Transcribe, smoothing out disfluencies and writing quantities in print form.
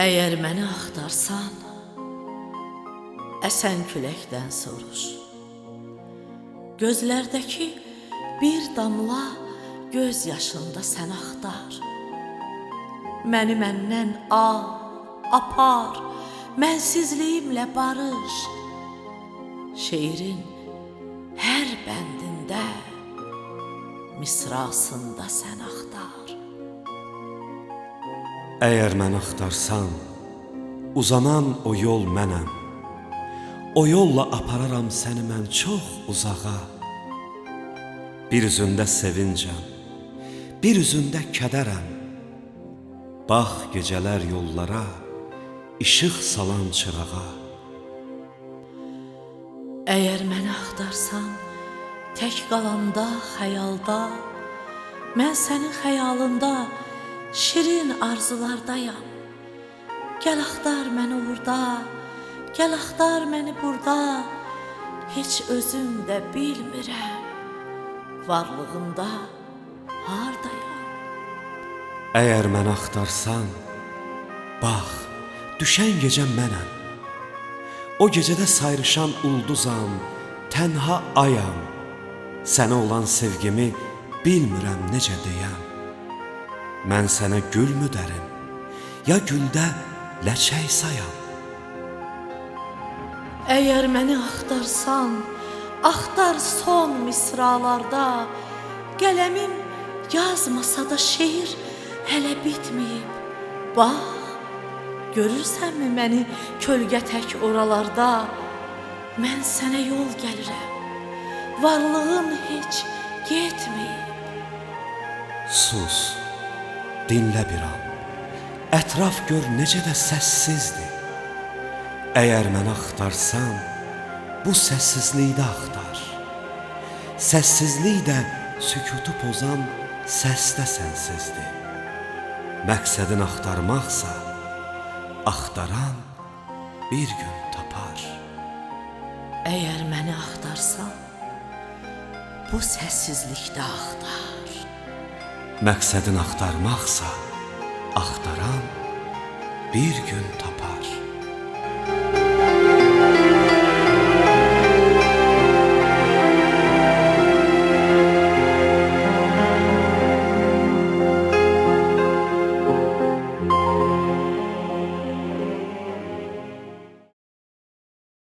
Əgər məni axtarsan, əsən küləkdən soruş. Gözlərdəki bir damla göz yaşında sən axtar. Məni məndən al, apar, mənsizliyimlə barış. Şeirin hər bəndində, misrasında sən axtar. Əgər məni axtarsan, uzanan o yol mənəm. O yolla apararam səni mən çox uzağa. Bir üzündə sevincəm, bir üzündə kədərəm. Bax gecələr yollara, işıq salan çırağa. Əgər məni axtarsan, tək qalanda, xəyalda, mən sənin xəyalında şirin arzulardayam. Gəl axtar məni orada, gəl axtar məni burada. Heç özüm də bilmirəm, varlığında hardayam. Əgər məni axtarsan, bax, düşən gecə mənəm. O gecədə sayrışan ulduzam, tənha ayam. Sənə olan sevgimi bilmirəm necə deyəm. Mən sənə gülmü dərim, ya güldə ləçək sayam. Əgər məni axtarsan, axtar son misralarda. Qələmim yazmasa da şeir hələ bitməyib. Bax, görürsənmi məni kölgə tək oralarda? Mən sənə yol gəlirəm, varlığın heç getməyib. Sus, dinlə bir an, ətraf gör necə də səssizdir. Əgər məni axtarsan, bu səssizlikdə axtar. Səssizlik də sükutu pozan səsdə sənsizdir. Məqsədin axtarmaqsa, axtaran bir gün tapar. Əgər məni axtarsan, bu səssizlikdə axtar. Məqsədin axtarmaqsa, axtaran bir gün tapar.